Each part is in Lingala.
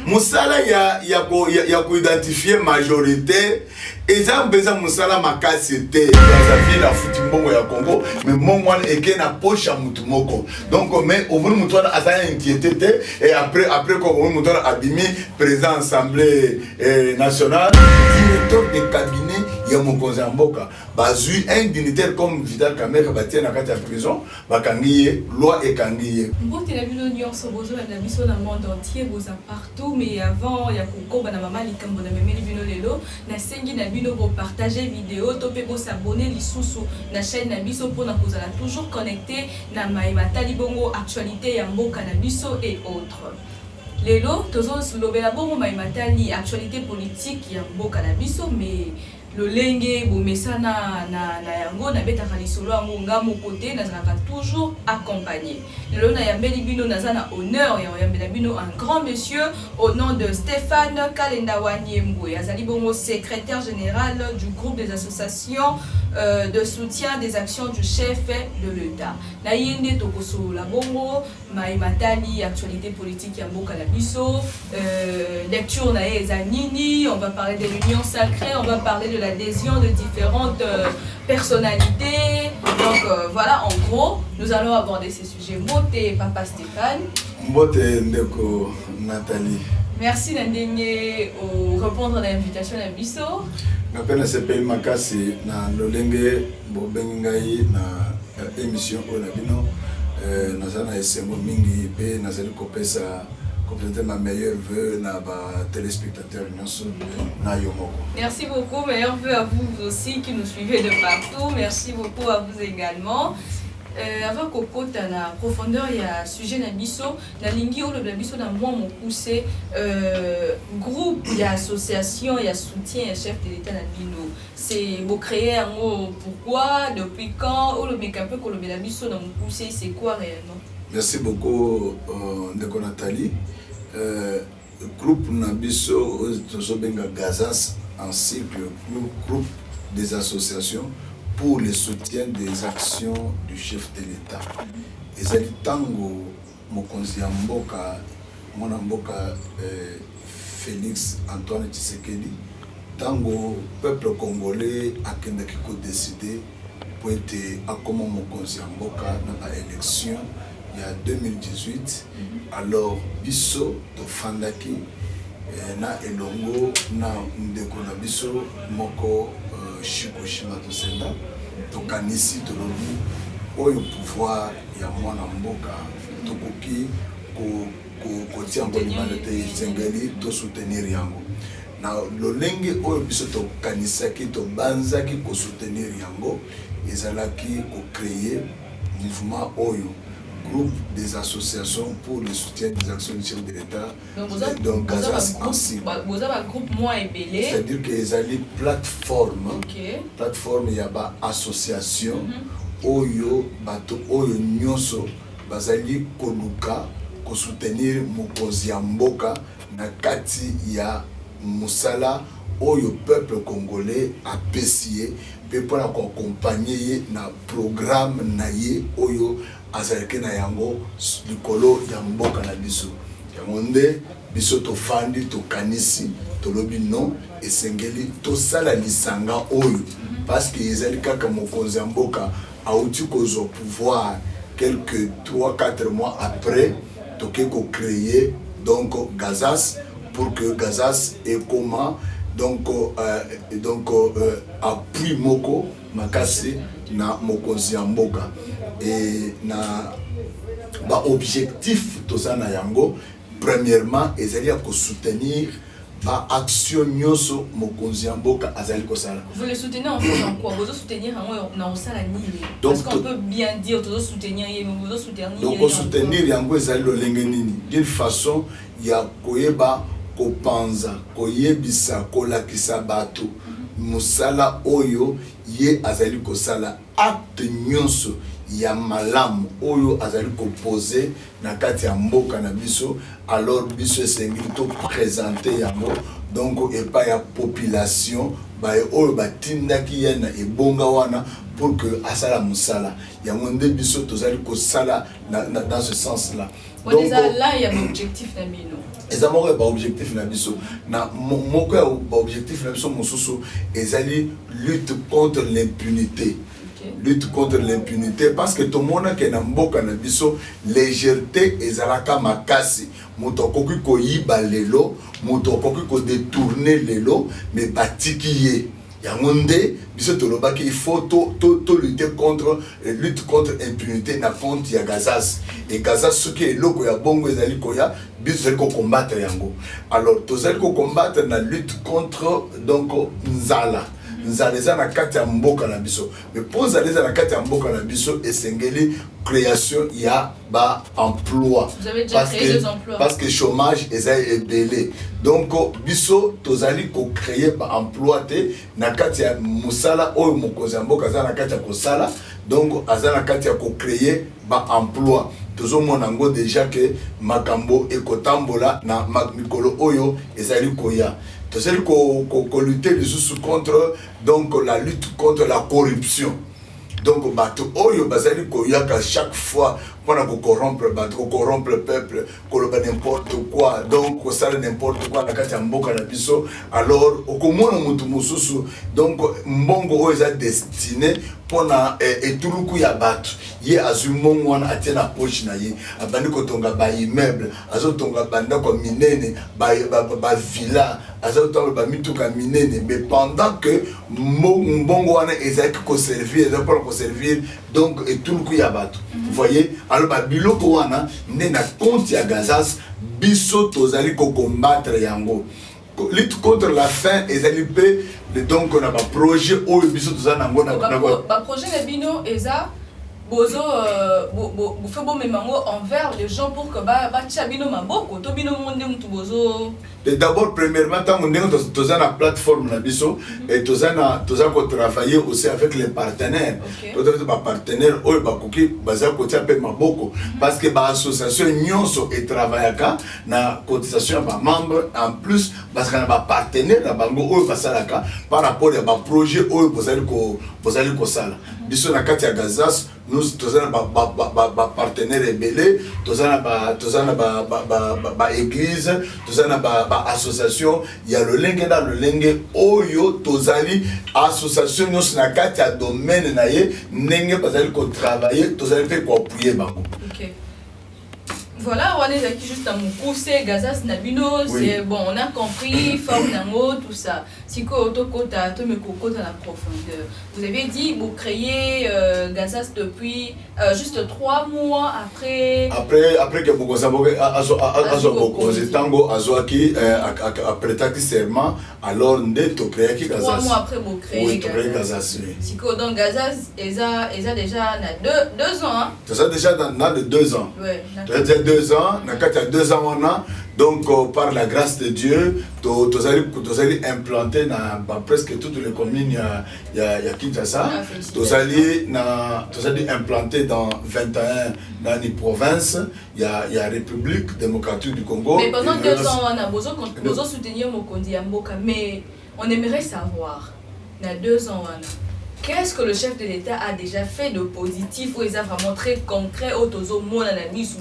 musala ya ko identifier majorité eza mbeza musala makasi te za la futi mbongo ya Congo mais mbongo wana eke na poche ya mutu moko donc mais au moins mutu wana azana inquiété te et après ko mutu wana abimi président assemblée nationale directeur de cabinet ya mokonzi ya mboka bazui un dignitaire comme Vital Kamerhe batie na kati ya prison bakangiye loi ekangiye mbote na bino nyonso bozo na biso na monde entier boza partout mais avant ya kokoba na mama likambo na memeli bino lelo na sengi na bino pour partager vidéo to pe bo s'abonner lisusu na chaîne na biso pour na kozala toujours connecté na maïmatali bongo actualité ya mboka na biso et autres. Lelo tozo lobela bongo maïmatali actualité politique ya mboka na biso mais le lenge bomesana na yango na beta kalisolo yango ngamo côté nazalaka toujours accompagné. Lelo na yambeli bino nazana honneur ya yambela bino un grand monsieur au nom de Stéphane Kalenda Wanyembo azali bongo secrétaire général du groupe des associations de soutien des actions du chef de l'État. Na yende tokoso la bongo maïmatali actualité politique ya mboka na biso lecture na ezanini, on va parler de l'union sacrée, on va parler de l'adhésion de différentes personnalités. Donc voilà, en gros, nous allons aborder ces sujets. Mbote Papa Stéphane. Mbote Ndeko Nathalie. Merci d'endeigner au répondre à l'invitation à Bisso. Napena CPI makasi na lolenge bobengai na émission Olabino nazana esengo mingi pe nazali kopesa compléter ma meilleure vœu na ba téléspectateurs nyonso na yomoko. Merci beaucoup, meilleurs vœux à vous aussi qui nous suivez de partout. Merci beaucoup à vous également. Avant kokota na profondeur ya sujet na biso na lingi o le biso na moi mon poussé groupe ya association ya soutien ya chef de l'État na bino c'est vous créer un mot pourquoi depuis quand o le un peu ko le biso na mon poussé c'est quoi réellement? Merci beaucoup Ndeko Nathalie. Groupe na biso tozo benga Gazas en cycle groupe des associations pour le soutien des actions du chef de l'État. Ezali tango mokonzi ya mboka mwana mboka Félix Antoine Tshisekedi tango peuple congolais akendaki ko décider pour être akoma mokonzi ya mboka na ba élection ya 2018 alors biso to fandaki na elongo na ndeko na biso moko Shikoshima Tosenda tokanisi tolobi oyo pouvoir ya mwana mboka tokoki ko tia mbonimana te zengeli to soutenir yango na lolenge oyo biso tokanisaki to banzaki ko soutenir yango ezalaki ko créer mouvement oyo groupe des associations pour le soutien des actions du chef de l'État. Donc, Gazas ainsi. Vous avez un groupe moins ébélé. C'est-à-dire que les alliés plateforme. Okay. Plateforme, il y a une association. Oyo, bato, oyo, nyoso, bazali koluka, ko soutenir mokonzi ya mboka, na kati ya musala, oyo peuple congolais a pesié, pe pour accompagner na programme na ye, oyo, azaleke na yango likolo ya mboka na biso yango nde biso tofandi tokanisi tolobi non esengeli tosala lisanga oyo parce que ezali kaka mokonzi ya mboka auti kozwa pouvoir quelques 3-4 mois après toke ko créer donc Gazas pour que Gazas et comment donc appui moko makasi na mokonzi ya mboka et na ba objectif tozana yango premièrement ezali ya ko soutenir ba action nyoso mokonzi ya mboka azali ko sala. Vous le soutenez en faisant quoi? Vous soutenir na osala nini? Parce qu'on peut bien dire vous soutenir mais vous soutenir. Donc soutenir yango ezali lolenge nini? D'une façon ya koyeba kopanza koyebisa kolakisa bato musala oyo ye azali kosala acte nyonso ya malamu oyo azali koposer na kati ya mboka na biso alors biso esengeli to présenter yango donc epa ya population ba oyo batindaki ye na ebonga wana pour que asala musala yango nde biso tozali kosala dans ce sens là Donc là il y a un objectif na bino. Ezamoko ba objectif na biso na moko ya ba objectif na biso mosusu ezali lutte contre l'impunité. Lutte contre l'impunité parce que tout le monde qui est dans mboka na biso légèreté ezalaka makasi moto koki ko yiba lelo moto koki ko détourner lelo mais batiki ye yango nde biso tolobaki il faut to lutter contre lutte contre impunité na compte ya Gazas et Gazas soki eloko ya bongo ezali koya biso ezali ko combattre yango alors tozali ko combattre na lutte contre donc nzala nzaleza na kati ya mboka na biso mais pour nzaleza na kati ya mboka na biso esengeli création ya ba emploi. Vous avez déjà créé des emplois parce que chômage est belé donc biso tozali ko créer ba emploi te na kati ya musala oyo mokonzi ya mboka za na kati ya kosala donc aza na kati ya ko créer ba emploi tozomona ngo déjà que makambo ekotambola na mikolo oyo ezali koya. C'est lutter contre donc la lutte contre la corruption. Donc bato oyo bazali koyaka chaque fois pour corrompre le peuple, koloba n'importe quoi, donc ça n'importe quoi na kati ya mboka na biso. Alors okomona mutu mususu donc mbongo oyo eza destiné pona etuluku ya bato ye azumongo wana atie na poche na ye abandi kotonga ba immeuble azotonga banda ko minene ba villa azotonga ba mituka minene mais pendant que mbongo wana ezaki ko servir donc etuluku ya bato. Vous voyez alors ba biloko wana nde na compte ya Gazas biso tozali ko combattre yango. Lutte contre la faim ezali pe donc on a un projet au biso tozana ngo na ba projet na bino eza bozo bu fait bon memango envers les gens pour que ba tchabino maboko to bino monde mutu bozo. D'abord premièrement tant on est tozana plateforme na biso et tozana ko travailler aussi avec les partenaires. Peut-être ba partenaire o ba koki baza ko tia pe maboko parce que ba association nyonso et travaillaka na cotisation ba membre en plus parce que na ba partenaire na bango o basalaka par rapport à ba projet o bozali ko sala. Biso na kati ya Gazas nous tozana ba partenaire ebele tozana ba église tozana ba association ya lolenge na lolenge oyo tozali association nyonso na kati ya domaine na ye ndenge bazali ko travailler tozali pe ko appuyer bango. OK. Voilà, on est aquí juste à Moukoussé, Gazas Nabino, c'est bon, on a compris, forme nango, tout ça. Si ko otokota, to me kokota la profondeur. Vous avez dit, vous créez Gazas depuis juste 3 mois après. Après que vous avez tango azoaki après taki serment, alors nde to créé ki Gazas. 3 mois après vous créez Gazas. Si ko donc Gazas, eza déjà na 2 ans. Hein? Ça déjà dans 2 ans. Ouais. 2 ans, na kati ya 2 ans on a donc par la grâce de Dieu, tozali implanté dans presque toutes les communes ya Kinshasa. Tozali implanté dans 21 dans les provinces, il y a République démocratique du Congo. Mais pendant 2 ans on a besoin soutenir Mokondi ya Mboka, mais on aimerait savoir dans 2 ans on a qu'est-ce que le chef de l'État a déjà fait de positif ou il a vraiment très concret au tozo mona na biso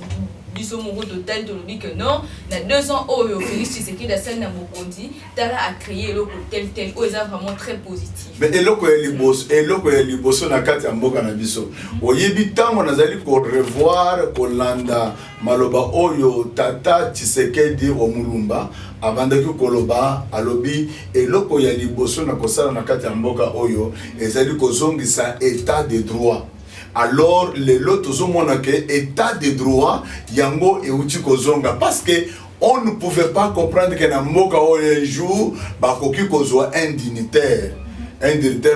biso moko total to lobi que non na 2 ans oyo Félix Tshisekedi asali na Mokondi tala a créé eloko tel ou il a vraiment très positif. Mais eloko ya liboso na kati ya mboka na biso oyebi tango nazali ko revoir ko landa maloba oyo tata Tshisekedi wa Mulumba abandaki koloba alobi eloko ya liboso na kosala na kati ya mboka oyo ezali kozongisa état de droit. Alors les lots tozomona ke état de droit yango euti kozonga parce que on ne pouvait pas comprendre que na mboka oyo un jour bakoki kozwa un dignitaire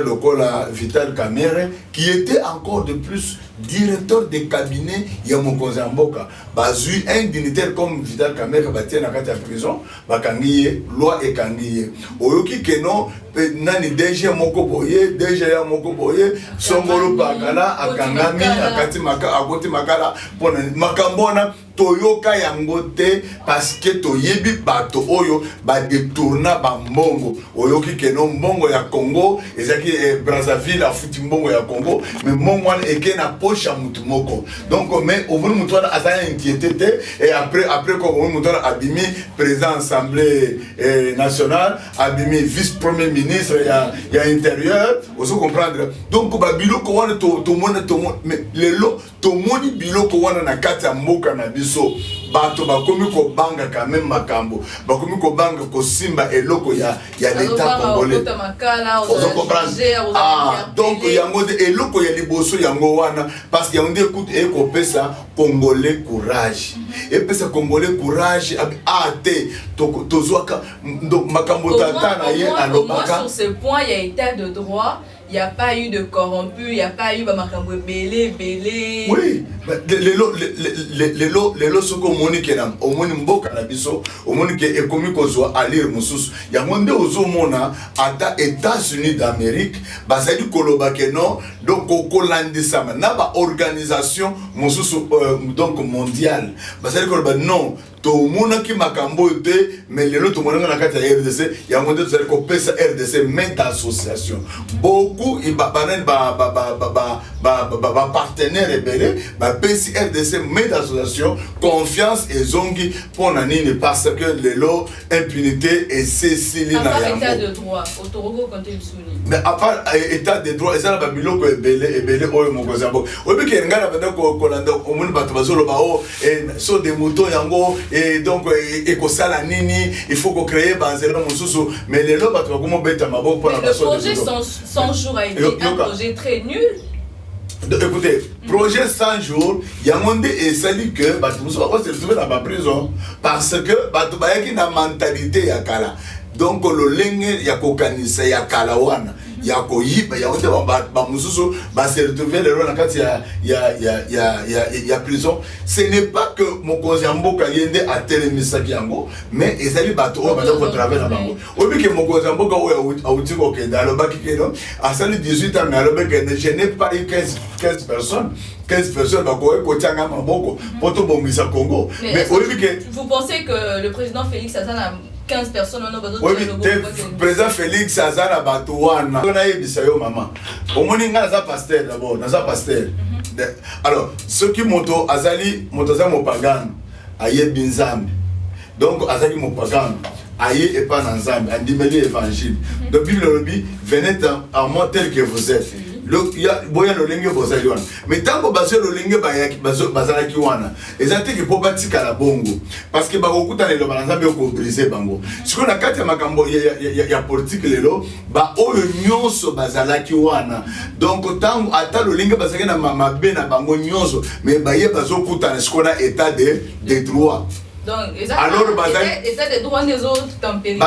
local Vital Kamerhe qui était encore de plus directeur de cabinet ya mokonzi ya mboka bazui un dignitaire comme Vital Kamerhe batie na kati ya prison bakangiye loi ekangiye oyoki keno nani DG moko boye DG ya moko boye Songolo Bakala akangami akati akoti makala pona makambona toyoka yango te parce que toyebi bato oyo ba détourna ba mbongo oyoki keno mbongo ya Congo ezaki Brazzaville afuti mbongo ya Congo mais mbongo wana eke na poche à Moutumoko. Donc, mais au moins, Moutoua a inquiété. Et après, quand Moutoua a abîmé président de l'Assemblée nationale, abîmé vice-premier ministre, il y a intérieur, vous comprendre. Donc, Babilo, tout le monde, mais les lots, tout le monde, Bilo, na kati ya mboka na biso bato bakomi ko banga quand même makambo bakomi ko banga ko simba eloko ya l'état congolais vous comprenez donc yango de eloko ya liboso yango wana parce que yango écoute et ko pesa congolais courage et pesa congolais courage ate tozwaka donc makambo tata na ye alobaka sur ce point il y a état de droit. Il n'y a pas eu de corrompu, il n'y a pas eu de makambo belé. Oui, les lots sont comme Monique et au moins mboka na biso, au Monique et comme kozwa alir musus. Ya monde ozo mona ata États-Unis d'Amérique, basali koloba ke non, donc ko landisa na ba organisation musus donc mondiale. Basali koloba non. Tout le monde qui m'a camboté, mais les autres, tout le monde qui a RDC, il y a un monde qui a RDC, mais d'association. Beaucoup, ils ont partenaires rebelles, PSI RDC, mais d'association, confiance et zongi pour Nanine, parce que les lots, impunité et cécilie. À part état de droit, au Togo, quand il souligne. Mais à part état de droit, et ça, la Babylone est belé, oh, mon cousin. Au lieu qu'il y ait un gars qui au monde et sur des moutons, yango. Et donc, il faut qu'on crée mais les lots, le projet 100 jours a été un projet très nul. Écoutez, projet 100 jours, il y a un monde et ça dit que vous se retrouver dans la prison parce que il y a une mentalité à Kala. Donc, le lingue, il y a kokanisa, il y a Kalawana. Il y a Koyiba, il y a Bamususu, se retrouver les lois il y a prison. Ce n'est pas que mon cousin Mboka yende a télémisa Kiango, mais ils allaient battre au travers la bango. Au lieu que mon cousin Mboka a outil dans le bac qui est là, à 18 ans, je n'ai pas eu 15 personnes. 15 personnes pour tout bon Congo. Mais vous pensez que le président Félix Hazan a 15 personnes on a besoin de le président Félix Hazan a batouana. On a eu bisayo maman. Au moins il y a pasteur d'abord, dans un pasteur. Alors, ceux qui montent Azali, Motoza Mopagan, Aye Binzam. Donc Azali Mopagan, Aye et pas Nanzam, un dimeli évangile. Donc Bible lobby, venez à moi tel que vous êtes. Boya le lingue bozali wana mais tango bazo le lingue bazala ki wana ezate ki po batika la bongo parce que bakokuta lelo banzambe ko briser bango siko na kati ya makambo ya politique lelo ba oyo nyonso bazala ki wana donc tango ata le lingue bazaki na mabe na bango nyonso mais baye bazokuta na siko na état de droit. Donc, alors, état de droit des autres tempéries.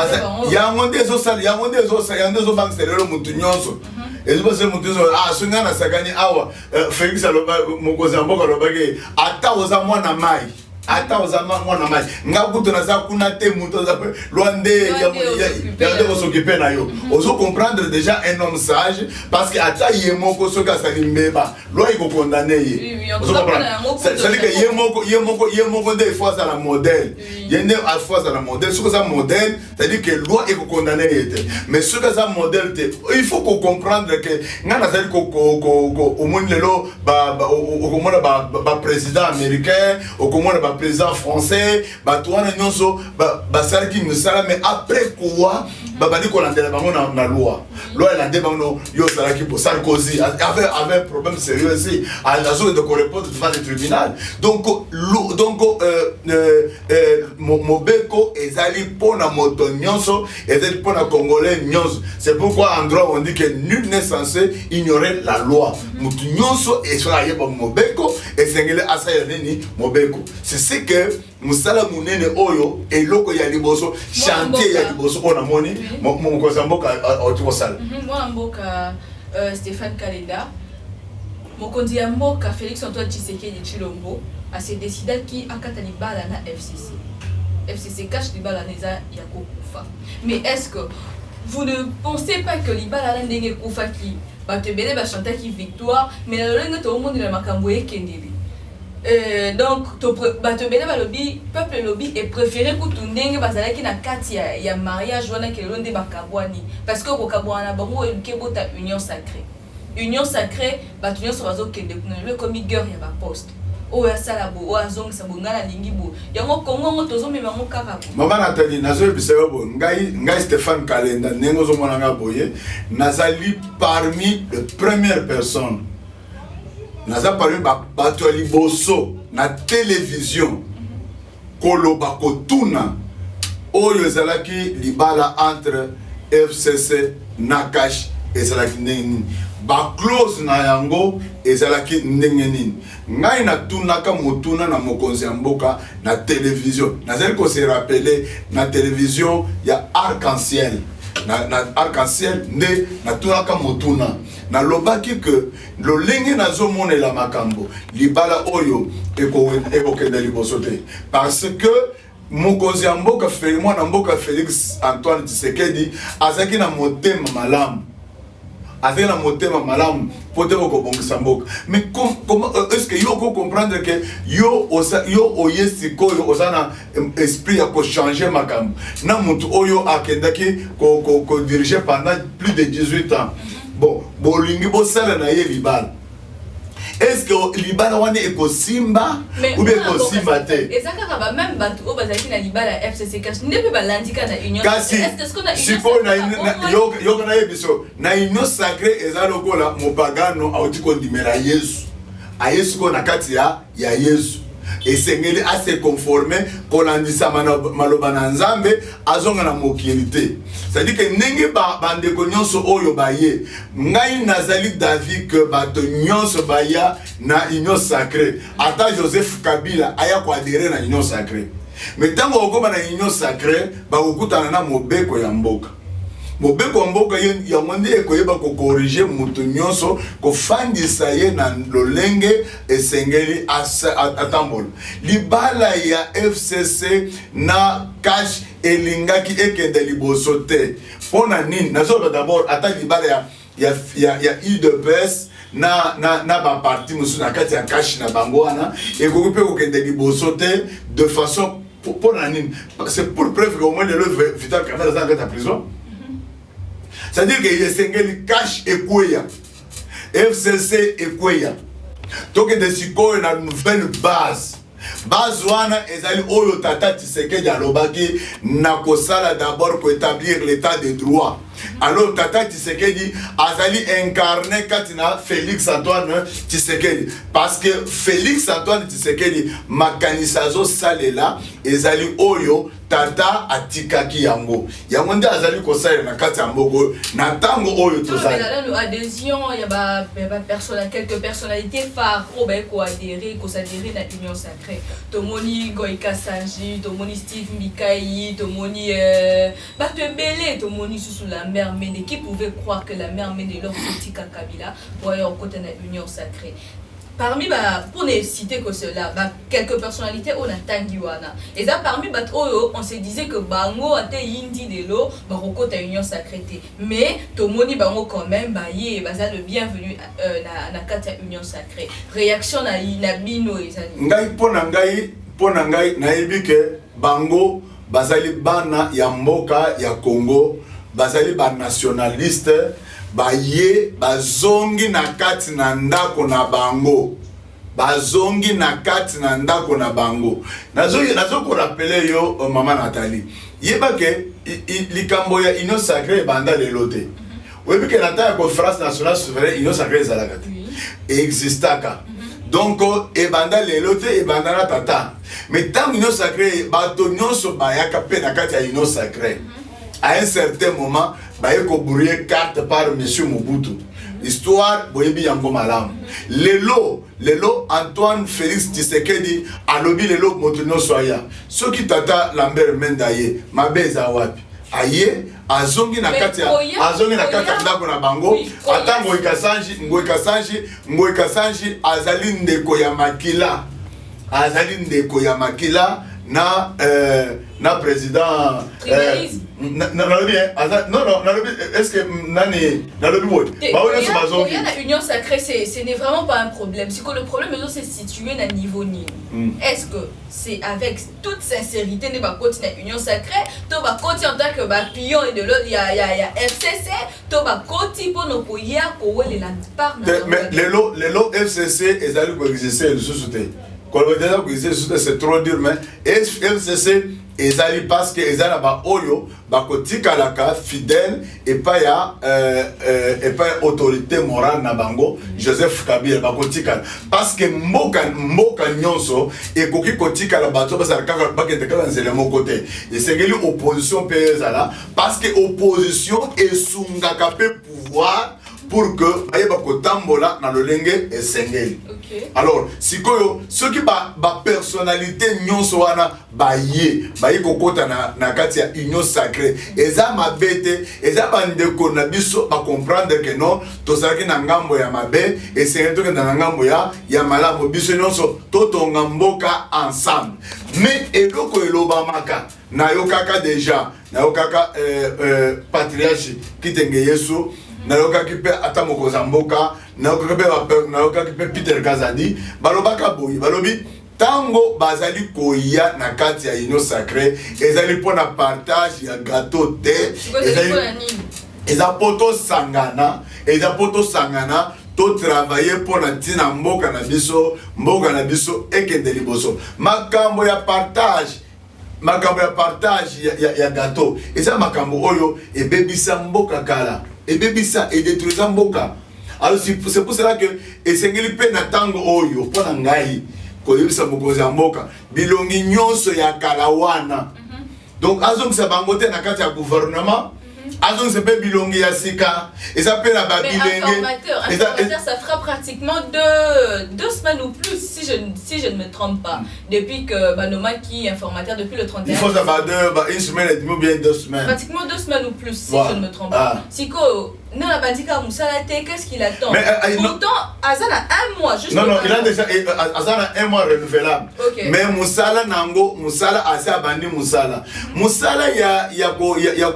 Il y a un monde des autres, il y a un monde des autres, il y a un des autres banques, c'est le Moutounions. Et je pense que Moutounions, ah, ce gars, ça gagne, ah, Félix, mon cousin, mon cousin, attends aux amours na maille. Attends aux amours na maille. Ngabuto na za kuna te muto za loinde ya de s'occuper na yo. Oso comprendre déjà un homme sage parce que ata yemoko soka salimbeba. Loi il condamner ye. Oso comprendre. C'est-à-dire que yemoko des fois à la modèle. Yende à fois à la modèle. Ce que ça modèle, c'est-à-dire que loi il condamner ye. Mais ce que ça modèle il faut qu'on comprendre que ngana sali au monde lelo au monde ba président américain, au monde président français, Batouana Nyonso, Basarki Musala, mais après quoi, Babadi Kolandela Bango na loi. Loi elle a dit Bango, Yo Saraki pour Sarkozy, avait un problème sérieux aussi, à la zone de correspondre devant le tribunal. Donc, Mobeko, Ezali Pona Moto Nyonso, Ezali Pona Congolais Nyonso. C'est pourquoi en droit on dit que nul n'est censé ignorer la loi. Moutou Nyonso et sur la Yeba Mobeko, et Sengele Asayani Mobeko. C'est ce que Moussala Mounene Oyo et Loko Yaliboso, chantier Yaliboso, on a moni, mon cousin Mboka Otosal. Moi, Mboka Stéphane Kaleda, mon cousin Mboka Félix Antoine Tshisekedi Tshilombo, a se décidé qui a katali bala na FCC. FCC cache les balles à Yako Koufa. Mais est-ce que vous ne pensez pas que les balles à Ndenge Koufa qui va te béler, va chanter qui victoire, mais la langue tout le monde de la Makamboye Kendeli. Donc, te béler va lobby, peuple lobby est préféré pour tout Ndenge Bazala qui n'a qu'à il y a mariage ou qui est l'un des Bakabouani. Parce que Bakabouana, Babo et Kebota union sacrée. union sacrée bato nyonso bazokende kuna le comme guerre ya ba poste oya sala bo oya zong sa bongala lingi bo yango kongo tozo mema ngo kaka Maman Nathalie nazo biselo bo ngai Stéphane Kalenda nengo zo mona nga boye nazali parmi les premières personnes naza parmi bato liboso na télévision koloba kotuna oyo ezalaki libala entre FCC na Cash ezalaki ndenge ba close na yango ezalaki ndenge nini ngai na tunaka motuna na mokonzi ya mboka na télévision nazali ko se rappeler na télévision ya Arc-en-Ciel na Arc-en-Ciel nde na tunaka motuna na lobaki que lolenge nazomonela makambo libala oyo ekokende liboso te parce que mokonzi ya mboka mwana mboka Félix Antoine Tshisekedi azaki na motema malamu avec la motema malamu pote ko bongisa mboka mais comment est-ce que yo ko comprendre que yo oyesiko yo osana esprit ya ko changer makambo na mutu oyo akendaki ko diriger pendant plus de 18 ans bon bolingi bo sala na ye libala est-ce que libala wana ekosimba ou bien ekosimba te ezaka ba même bato o bazaki na libala FCC Cash ndepe balandika na union est-ce qu'on a siko na yo na yebiso na union sacrée ezalokola mopagano autiko ndimela Yesu a Yesu ko na kati ya Yesu esengeli a se conformer kolandisa maloba na Nzambe azonga na mokilité c'est-à-dire que ndenge bandeko nyonso oyo baye ngai nazali David que bato nyonso baya na union sacrée ata Joseph Kabila aya ko adhérer na union sacrée mais tango okoma na union sacrée bakokutana na mobeko ya mboka mobeko mboka ya mwende ekoyeba ko corriger mutu nyonso ko fandisa ye na lolenge esengeli atambola libala ya FCC na Cash elingaki ekende liboso te pona nini nazoba d'abord ata libala ya UDPS na ba parti musu na kati ya Cash na bangoana ekokupe ko kende liboso te de façon pona nini c'est pour preuve que au moins le Vital Kamerhe dans la prison. C'est-à-dire que Yesengeli Cash ekweya FCC ekweya toke de siko na nouvelle base wana ezali oyo tata Tshisekedi alobaki na kosala d'abord ko établir l'état de droit alors tata Tshisekedi azali incarné katina Félix Antoine Tshisekedi parce que Félix Antoine Tshisekedi makanisazo salela ezali oyo tata atikaki yango nde azali kosala na kati ya mbogo na tango oyo tozali adhésion ya ba quelques personnalités phares o ba ko adhérer ko s'adhérer na union sacrée tomoni Goïka Sanji tomoni Steve Mikai tomoni bato ebele tomoni sous la mère Mende qui pouvait croire que la mère Mende leur tika Kabila pour aller au côté de l'union sacrée. Parmi pour ne citer que cela, quelques personnalités on a Tangiwana. Et ça parmi on se disait que Bango a été indi de l'eau, Baroko ta union sacrée. Mais Tomoni Bango quand même baye baza le bienvenu na kata union sacrée. Réaction na bino ezali. Ngai pona ngai na ebike Bango bazali bana ya mboka ya Congo. Bazali ba nationaliste baye bazongi na kati na ndako na bango bazongi na kati na ndako na bango nazo ko rappeler yo Maman Nathalie yeba ke likambo ya union sacrée banda lelote webi ke na ta conférence nationale souveraine union sacrée zalaka existaka donc e banda lelote e banda na tata mais tant union sacrée bato nyonso bayaka pe na kati ya union sacrée à un certain moment, il faut brouiller carte par M. Mobutu. Histoire, boyebi yango malam. Lelo Antoine Félix Tshisekedi alobi lelo motono soya. Soki tata Lambert Mendaye, mabeza wapi. Aye azongi na kati ndako na bango ata Ngoïka Sanji azali ndeko ya makila na président est-ce que nani union sacrée ce n'est vraiment pas un problème. Le problème c'est situé à niveau ni. Est-ce que c'est avec toute sincérité ne va continuer union sacrée, to va continuer en tant que pion et de l'autre il y a FCC, to va continuer pour nos pays à quoi les part. Mais les lots FCC ils allaient coexister le sous-souté. C'est trop dur, mais FCC ezali parce que ezali ba oyo ba kotika laka fidèle et pas ya autorité morale na bango Joseph Kabila ba kotika parce que mboka nyonso et koki kotika la bato ba saraka ba keteka nzele mo côté et sengeli opposition pezala parce que opposition esungaka pe pouvoir pour que ayeba kotambola na lolenge esengeli. Alors sikoyo ceux qui ba personnalité nyonso wana baye kokota na kati ya union sacrée eza mabete eza bandeko na biso ba comprendre que non tozalaki na ngambo ya mabe et c'est to na ngambo ya malamu biso nyonso totonga mboka ensemble mais eloko elobamaka na yokaka déjà na yokaka patriarche kitenge Yesu na yokaki pe ata mokoza mboka na yokaki pe Peter Kazadi balobaka boyi balobi tango bazali koya na kati ya union sacrée ezali pona partage ya gâteau te eza poto sangana to travailler pona tina mboka na biso ekende liboso makambo ya partage ya gâteau eza makambo oyo ebebisa mboka kala ebebisa et détruisa mboka. Alors c'est pour cela que esengeli pe na tango oyo pona ngai koyebisa mokozi ya mboka bilongi nyonso ya kalawana. Donc azongisa bango te na kati ya gouvernement azongisa pe bilongi ya sika eza pe na babilenge. Informateur, ça fera pratiquement deux semaines ou plus si je ne me trompe pas depuis que Banoma qui est informateur depuis le 31. Il faut avoir une semaine et demie ou bien 2 semaines. Pratiquement 2 semaines ou plus si je ne me trompe pas. Siko Nana Bandika Moussalate, qu'est-ce qu'il attend? Pourtant, Azana 1 mois, juste. Non, il a déjà Azana 1 mois renouvelable. Okay. Mais Moussala Nango, Moussala Asa Bandi Moussala. Moussala, il y a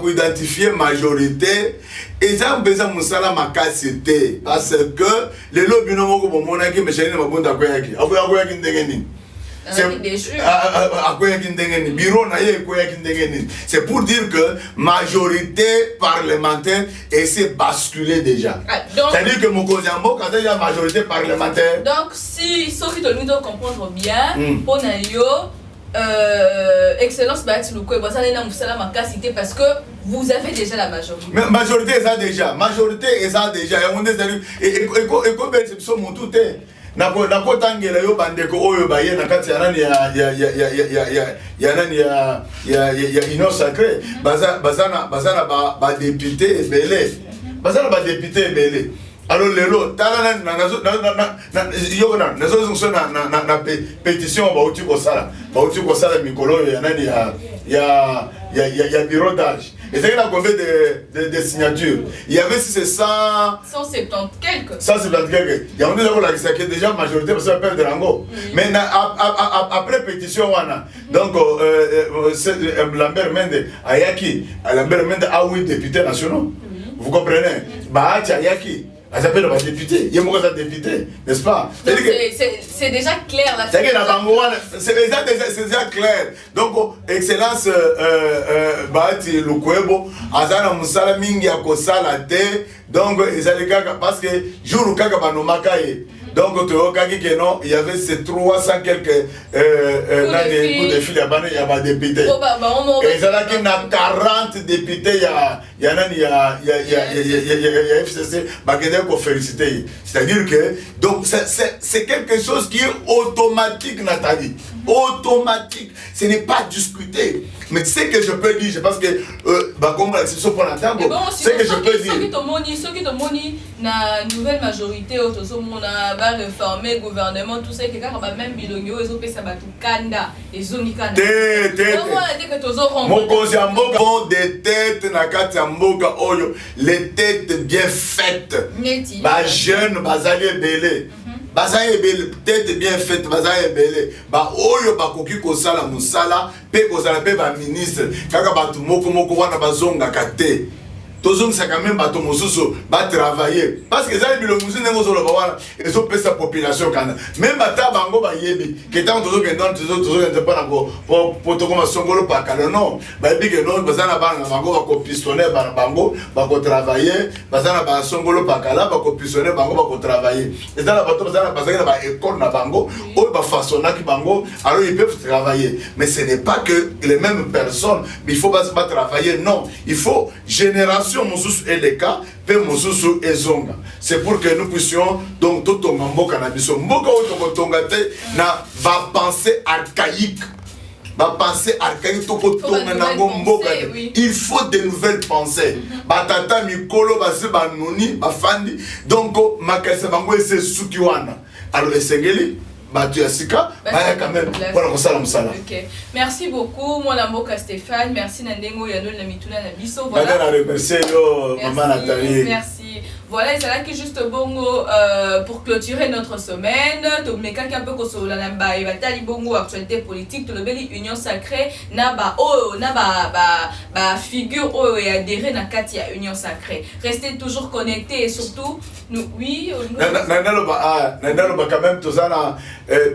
identifier majorité. Et ça, besoin Moussala Makasite. Parce que les lobbies n'ont pas de monnaie qui me chaîne ma bonne akoyaki. Akoyaki ndengeni. C'est pour dire que majorité parlementaire essaie de basculer déjà. C'est-à-dire que Mokozambo, quand il y a majorité parlementaire. Donc, si ceux qui doivent comprendre bien, pour Nayo, Excellence Bati Loukoué, parce que vous avez déjà la majorité. Mais majorité, ça déjà. Majorité, ça déjà. Et on est allé. Et comme c'est ce mon tout est. Nako tangela yo bandeko oyo baye na kati ya nani ya union sacrée bazana ba député ebele bazana ba député ebele. Alors lelo tala na pétition bauti ko sala mikolo ya nani ya bureau d'âge. Et c'est là combien de signatures? Il y avait si c'est 170 quelques. 170 quelques. Il y a un qui est déjà majorité parce que ça perd de rango. Mais après pétition, donc Lambert Mende Ayaki, Lambert Mende a 8 députés nationaux. Vous comprenez? Bahati Ayaki. Elle s'appelle le député, il y a beaucoup de députés, n'est-ce pas? C'est déjà clair là. C'est déjà clair. Donc, Excellence Bahati Lukwebo, Azana Moussala Mingi Akosala Te, donc, parce que jour où Kaka Banomakaye. Donc, il y avait ces 300 quelques coups de fil, il y a des députés. Et ça là qu'il y a 40 députés, il y a FCC, il faut féliciter. C'est-à-dire que, donc, c'est quelque chose qui est automatique, Nathalie. Automatique. Ce n'est pas discuté. Mais tu sais que je peux dire, je pense que, comme l'exception pour la table, c'est que je peux dire. Ceux qui te monient, la nouvelle majorité, va réformer le gouvernement, tout ça, qui est même bilongo, ils ont fait ça, tout kanda, les omikanda. Mon des têtes, nakati mboka oyo, les têtes bien faites. Ba jeune, bazali belé. baza ebele peut-être bien fait baza ebele ba oyo bakoki kosala musala pe kozala pe ba ministre kaka batu moko wana bazonga kate tozong ça quand même bato mosusu ba travailler parce que ça bilo musu nengo zolo ba wana ezo pesa population kana même bata bango ba yebi que tant tozo que non tozo que pas nango pour to comme songolo pa kala non ba yebi que non bazana bango ba ko pistonner bango ba ko travailler bazana ba songolo pa kala ba ko pistonner bango ba ko travailler et dans la bato bazana ba école na bango ou ba façonna ki bango alors ils peuvent travailler mais ce n'est pas que les mêmes personnes mais il faut pas travailler non il faut génération Mosusu et les cas, pe Mosusu et Zonga. C'est pour que nous puissions donc tout ton mboka na biso mboka o tongate na va penser archaïque. Va penser archaïque to tonga na mboka. Il faut de nouvelles pensées. Ba tata mikolo ba se ba noni ba fandi donc makasa bango ese sukiwana. Alors esengeli quand même. Merci beaucoup, mon amour Stéphane. Merci Nandengo Yanol Namituna Nabiso. Voilà. Maman Nathalie. Merci. Voilà, c'est là que juste bongo pour clôturer notre semaine. Donc, mais quand un peu comme ça, là, il va tali bongo actualité politique, tout le bel union sacrée, naba figure et adhérer na katia union sacrée. Restez toujours connectés et surtout nous oui. Quand même tous ça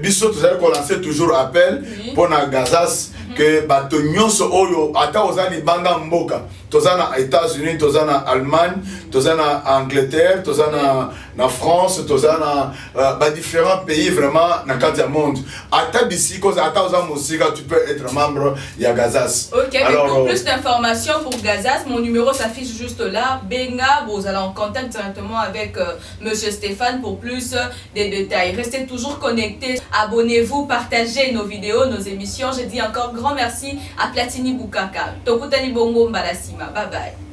biso tous ça qu'on lance toujours appel pour na gazas que bato nyonso oyo ata ozali banda mboka tozana États-Unis tozana Allemagne tozana Angleterre tozana na France tozana différents pays vraiment na carte du monde ata bisi cause ata oza musika tu peux être membre ya Gazas. OK, alors pour plus d'informations pour Gazas mon numéro s'affiche juste là benga vous allez en contact directement avec monsieur Stéphane pour plus de détails. Restez toujours connectés, abonnez-vous, partagez nos vidéos, nos émissions. Je dis encore grand merci à Platini Bukaka. Tokutani Bongo Mbalasima. Bye bye.